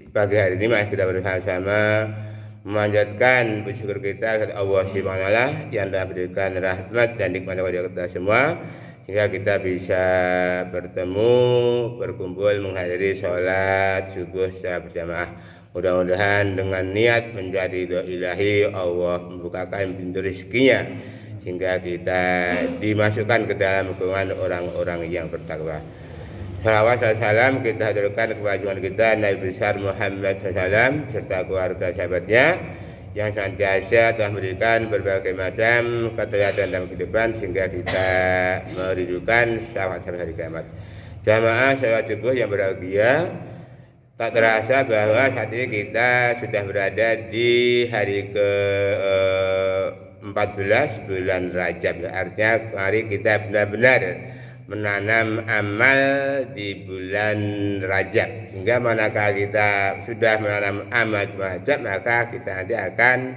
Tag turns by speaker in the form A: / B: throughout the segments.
A: pagi hari ini mari kita bersama-sama memanjatkan bersyukur kita kepada Allah Subhanahu wa taala yang telah berikan rahmat dan nikmat kepada kita semua sehingga kita bisa bertemu, berkumpul menghadiri sholat subuh secara berjamaah. Mudah-mudahan dengan niat menjadi ridho ilahi Allah membukakan pintu rezekinya sehingga kita dimasukkan ke dalam golongan orang-orang yang bertakwa. Salawat dan salam kita haturkan kepada junjungan kita Nabi besar Muhammad SAW serta keluarga sahabatnya yang senantiasa telah memberikan berbagai macam keteladanan dalam kehidupan sehingga kita merindukan syafaat sampai hari kiamat. Jamaah salat subuh yang berbahagia, tak terasa bahwa saat ini kita sudah berada di hari ke-14 bulan Rajab. Artinya mari kita benar-benar menanam amal di bulan Rajab, sehingga manakala kita sudah menanam amal di bulan Rajab maka kita nanti akan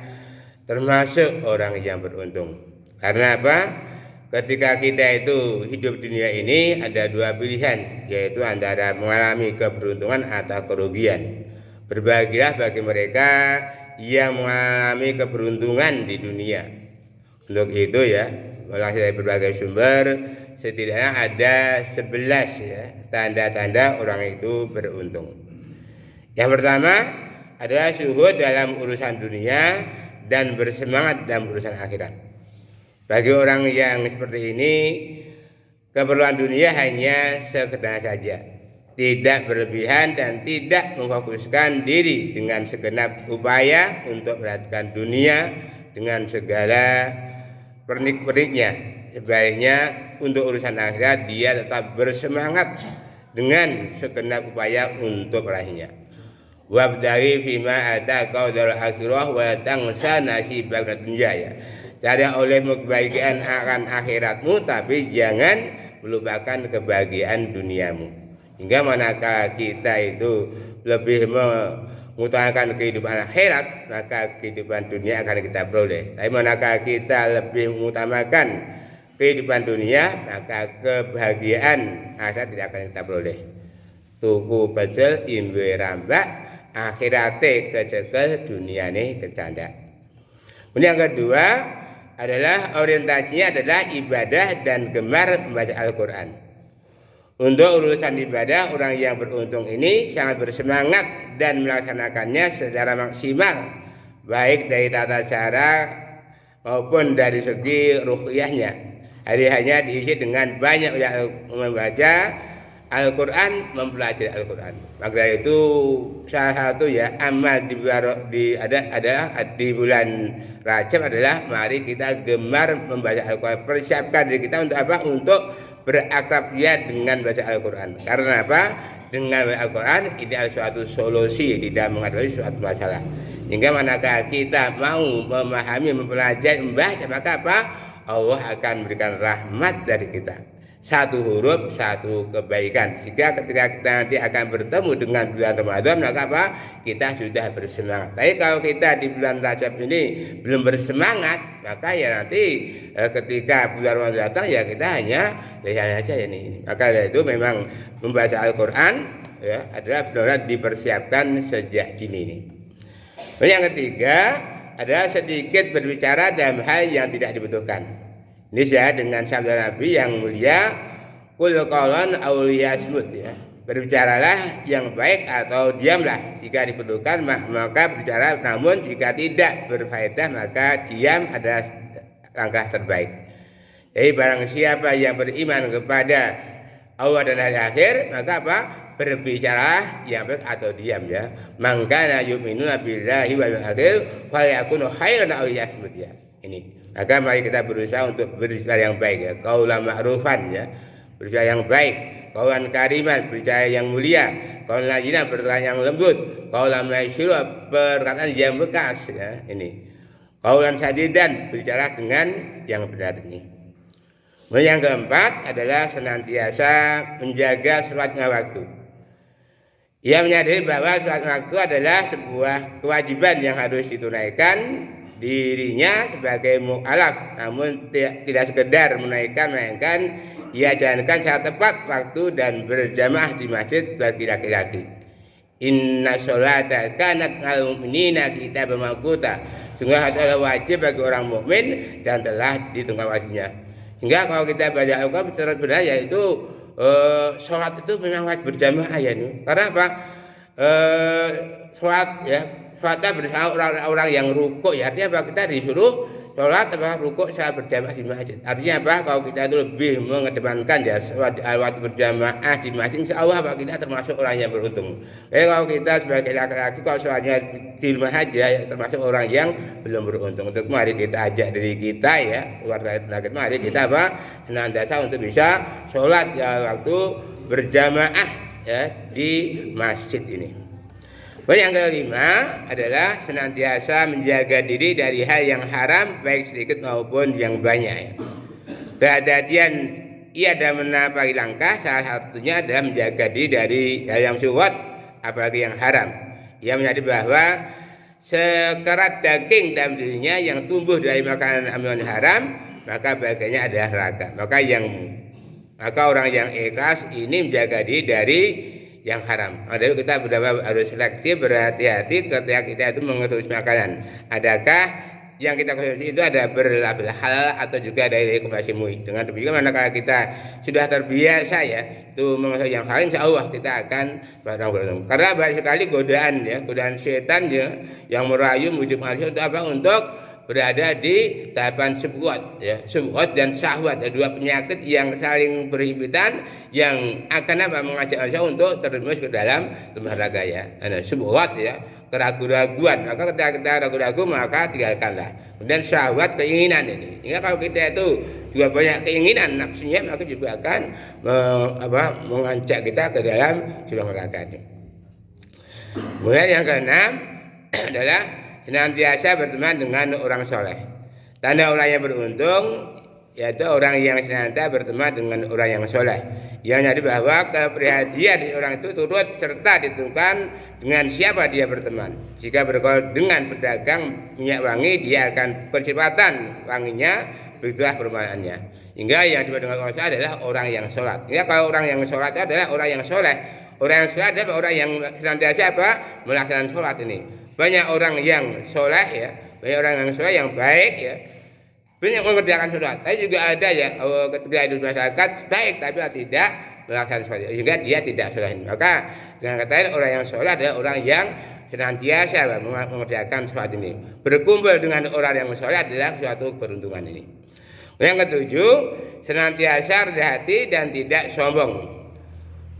A: termasuk orang yang beruntung. Karena apa? Ketika kita itu hidup dunia ini ada dua pilihan, yaitu antara mengalami keberuntungan atau kerugian. Berbahagialah bagi mereka yang mengalami keberuntungan di dunia. Untuk itu ya, melalui dari berbagai sumber setidaknya ada 11 ya tanda-tanda orang itu beruntung. Yang pertama adalah syuhud dalam urusan dunia dan bersemangat dalam urusan akhirat. Bagi orang yang seperti ini, keperluan dunia hanya sekedar saja, tidak berlebihan dan tidak memfokuskan diri dengan segenap upaya untuk mendapatkan dunia dengan segala pernik-perniknya. Sebaiknya untuk urusan akhirat dia tetap bersemangat dengan segenap upaya untuk meraihnya. Wabdari fima ataka darul akhirah wa tansa nasibaka dunya ya. Cari olehmu kebahagiaan akan akhiratmu, tapi jangan melupakan kebahagiaan duniamu. Hingga manakala kita itu lebih mengutamakan kehidupan akhirat, maka kehidupan dunia akan kita peroleh. Tapi manakala kita lebih mengutamakan kehidupan dunia, maka kebahagiaan akhirat tidak akan kita peroleh. Tuku pecel imbe rambak, akhirate kecekel duniane kecanda. Kemudian yang kedua adalah orientasinya adalah ibadah dan gemar membaca Al-Quran. Untuk urusan ibadah, orang yang beruntung ini sangat bersemangat dan melaksanakannya secara maksimal, baik dari tata cara maupun dari segi ruhiyahnya. Hari-harinya diisi dengan banyak membaca Al-Quran, mempelajari Al-Quran. Maka itu salah satu ya amal adalah di bulan Rajab adalah mari kita gemar membaca Al-Quran. Persiapkan diri kita untuk apa? Untuk berakrabiyah dengan baca Al-Quran. Karena apa? Dengan baca Al-Quran ini adalah suatu solusi tidak menghadapi suatu masalah. Hingga manakala kita mau memahami, mempelajari, membaca, maka apa? Allah akan memberikan rahmat dari kita. Satu huruf, satu kebaikan. Sehingga ketika kita nanti akan bertemu dengan bulan Ramadan, maka apa? Kita sudah bersemangat. Tapi kalau kita di bulan Rajab ini belum bersemangat, maka ya nanti ketika bulan Ramadan datang ya kita hanya lihat saja ini. Maka itu memang membaca Al-Quran ya adalah benar-benar dipersiapkan sejak ini. Yang ketiga adalah sedikit berbicara dalam hal yang tidak dibutuhkan. Ini saya dengan sabda Nabi yang mulia, kul qawlan aw liyasmut ya. Berbicaralah yang baik atau diamlah jika diperlukan, maka berbicara, namun jika tidak berfaedah maka diam adalah langkah terbaik. Jadi barang siapa yang beriman kepada Allah dan hari akhir, maka apa? Berbicara yang baik atau diam ya. Mangkana yu'minuna billahi wal yawmil akhir falyakunu khairan aw liyasmut ya. Ini. Maka mari kita berusaha untuk berbicara yang baik ya. Qaulan ma'rufan ya. Berbicara yang baik. Qaulan kariman, berbicara yang mulia. Qaulan layyinan, perkataan yang lembut. Qaulan masyhura, perkataan yang bekas ya. Ini. Qaulan sadidan, berbicara dengan yang benar ini. Yang keempat adalah senantiasa menjaga sholatnya waktu. Ia menyadari bahwa sholat waktu adalah sebuah kewajiban yang harus ditunaikan dirinya sebagai mu'alaf, namun tidak sekedar menaikkan, melainkan ia jalankan secara tepat waktu dan berjamaah di masjid bagi laki-laki. Inna sholata kanat al mu'minina kitaban mawquta. Sungguh adalah wajib bagi orang mukmin dan telah ditentukan wajibnya. Hingga kalau kita baca Al-Quran secara benar yaitu sholat itu memang wajib berjamaah ya ini. Karena apa? Sholat ya, sholatnya bersama orang-orang yang rukuk ya. Artinya apa? Kita disuruh sholat apa rukuk secara berjamaah di masjid. Artinya apa? Kalau kita itu lebih mengedepankan ya waktu berjamaah di masjid, insya Allah apa kita termasuk orang yang beruntung. Kalau kita sebagai laki-laki kalau sholatnya di rumah aja ya, termasuk orang yang belum beruntung. Untuk mari kita ajak diri kita ya keluar dari penyakit, mari kita apa senantiasa untuk bisa sholat ya waktu berjamaah ya di masjid ini. Yang kelima adalah senantiasa menjaga diri dari hal yang haram baik sedikit maupun yang banyak. Kehati-hatian ia ada menapaki langkah, salah satunya adalah menjaga diri dari hal yang syubhat apalagi yang haram. Ia menyadari bahwa sekerat daging dalam dirinya yang tumbuh dari makanan minuman haram, maka bagiannya adalah neraka. Maka orang yang ikhlas ini menjaga diri dari yang haram. Jadi kita benar-benar harus seleksi, berhati-hati ketika kita itu mengonsumsi makanan. Adakah yang kita konsumsi itu ada berlabel halal atau juga dari rekomendasi MUI. Dengan demikian manakala kita sudah terbiasa ya itu mengonsumsi yang halal, insya Allah kita akan beruntung. Karena banyak sekali godaan setan ya yang merayu membujuk manusia untuk apa? Untuk berada di tahapan syubhat dan syahwat, dua penyakit yang saling berhimpitan yang akan mengajak manusia untuk terjerumus ke dalam lembaga ya. Syubhat ya, keraguan-raguan. Maka ketika kita ragu-ragu maka tinggalkanlah. Kemudian syahwat, keinginan ini. Hingga kalau kita itu juga banyak keinginan nafsunya maka juga akan mengajak kita ke dalam jurang neraka ini. Kemudian yang keenam adalah senantiasa berteman dengan orang soleh. Tanda orang yang beruntung yaitu orang yang senantiasa berteman dengan orang yang soleh. Yang nyadar bahwa keprihatinan orang itu turut serta ditentukan dengan siapa dia berteman. Jika bergaul dengan pedagang minyak wangi, dia akan percepatan wanginya, begitulah permainannya. Hingga yang disebut dengan orang soleh adalah orang yang sholat. Ya, kalau orang yang sholat adalah orang yang soleh. Orang yang sholat adalah orang yang senantiasa melaksanakan sholat ini. Banyak orang yang soleh ya, banyak orang yang soleh yang baik ya, banyak mengerjakan sholat. Tapi juga ada ya ketika hidup masyarakat baik tapi tidak melaksanakan sholat, sehingga dia tidak soleh. Maka dengan kata lain orang yang soleh adalah orang yang senantiasa mengerjakan sholat ini. Berkumpul dengan orang yang soleh adalah suatu keberuntungan ini. Yang ketujuh, senantiasa rendah hati dan tidak sombong.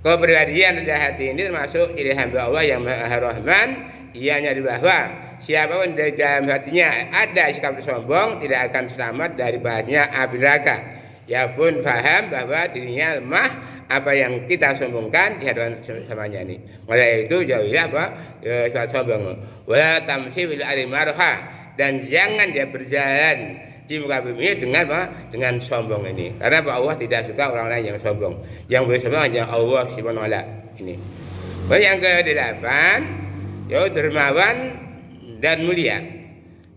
A: Kepribadian rendah hati ini termasuk ciri hamba Allah yang Maha Rahman. Ia nyadar bahwa siapapun dari dalam hatinya ada sikap sombong tidak akan selamat dari bahasnya api neraka. Ia pun paham bahwa dirinya lemah, apa yang kita sombongkan di hadapan semuanya ini. Oleh itu jauhilah sifat sombong. Wala tamshi fil ardi marha, dan jangan dia berjalan di muka bumi dengan sombong ini. Karena Allah tidak suka orang-orang yang sombong. Yang boleh sombong hanya Allah Subhanahu wa taala ini. Yang ke-8 yaitu dermawan dan mulia.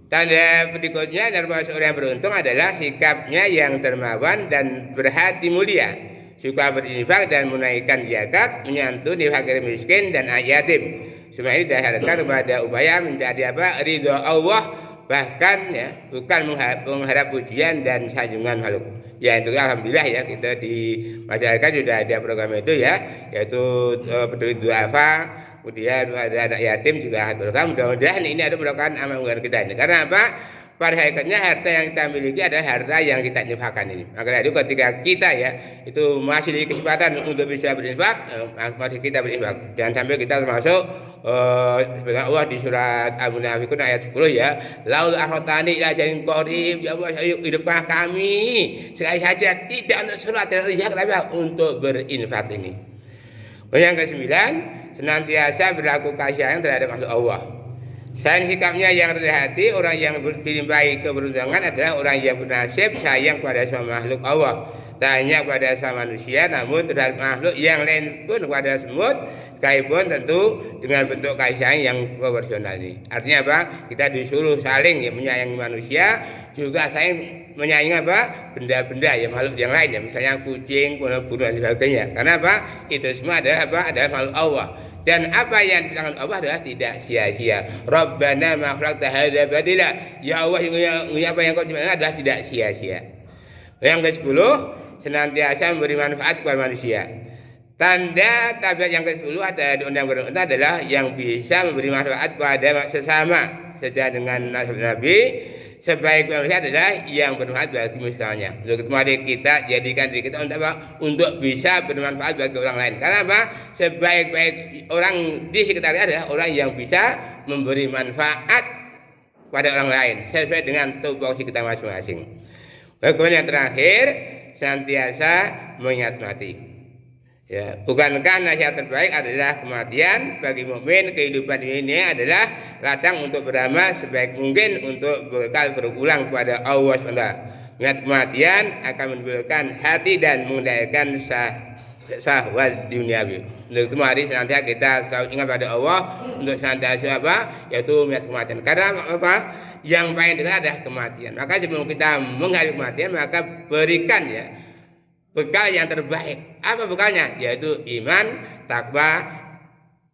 A: Tanda berikutnya termasuk orang yang beruntung adalah sikapnya yang dermawan dan berhati mulia, suka berinfak dan menunaikan zakat, menyantuni fakir miskin dan anak yatim. Semua ini didasarkan kepada upaya menjadi ridho Allah, bahkan ya bukan mengharap pujian dan sanjungan makhluk. Ya itu alhamdulillah ya kita di masyarakat sudah ada program itu ya, yaitu peduli duafa. Kemudian ada anak yatim juga berkah. Mudah-mudahan ini ada merupakan amal kita ini. Karena apa? Pada hakikatnya harta yang kita miliki adalah harta yang kita infakkan ini. Maka itu ketika kita ya itu masih di kesempatan untuk bisa berinfak, masih kita berinfak. Jangan sampai kita termasuk sebenarnya Allah di surat Al-Munafiqun ayat 10 ya, laul ahrotani ila jarin qarib, ya Allah hidupkah kami sekali saja tidak untuk sholat dan zakat tapi untuk berinfak ini. Yang ke-9, senantiasa berlaku kasih sayang terhadap makhluk Allah. Selain sikapnya yang rendah hati, orang yang dilimpahi keberuntungan adalah orang yang bernasib sayang pada semua makhluk Allah. Tak hanya kepada sama manusia, namun terhadap makhluk yang lain pun kepada semut, sekalipun tentu dengan bentuk kasih sayang yang proporsional ini. Artinya apa? Kita disuruh saling ya, menyayangi manusia, juga sayang menyayangi benda-benda ya, makhluk yang lain ya, misalnya kucing, burung dan sebagainya. Karena apa? Itu semua adalah makhluk Allah. Dan apa yang ditangan Allah adalah tidak sia-sia. Rabbana ma khalaqta hadza batila. Ya Allah, apa yang kau ciptakan adalah tidak sia-sia. Yang ke-10, senantiasa memberi manfaat kepada manusia. Tanda tabiat yang ke-10 adalah yang bisa memberi manfaat pada sesama. Sejalan dengan Nabi, sebaik manusia adalah yang bermanfaat bagi misalnya. Mari kita jadikan diri kita untuk apa? Untuk bisa bermanfaat bagi orang lain. Karena apa? Sebaik-baik orang di sekitar adalah orang yang bisa memberi manfaat pada orang lain sesuai dengan tupoksi kita masing-masing. Kemudian yang terakhir, senantiasa mengingat mati. Ya, bukankah nasihat terbaik adalah kematian? Bagi mukmin kehidupan ini adalah ladang untuk beramal sebaik mungkin untuk bekal berulang kepada Allah SWT. Ingat kematian akan menimbulkan hati dan mengendalikan syahwat duniawi. Untuk itu mari senantiasa kita selalu ingat pada Allah untuk senantiasa apa? Yaitu ingat kematian. Karena apa? Yang paling dekat adalah kematian. Maka sebelum kita menghadapi kematian, maka berikan ya bekal yang terbaik. Apa bekalnya? Yaitu iman, takwa,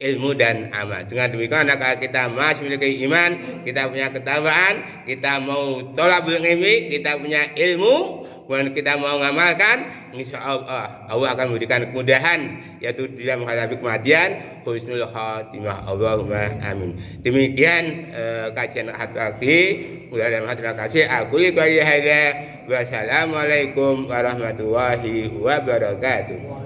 A: ilmu dan amal. Dengan demikian, kalau kita masih memiliki iman, kita punya ketakwaan, kita mau tolak ilmi, kita punya ilmu, kemudian kita mau mengamalkan, insya Allah akan memberikan kemudahan, yaitu dia menghadapi kematian. Husnul khatimah. Allahumma amin. Demikian kajian ahad pagi. Mudah-mudahan terima kasih. Aku lihat. Wassalamualaikum warahmatullahi wabarakatuh.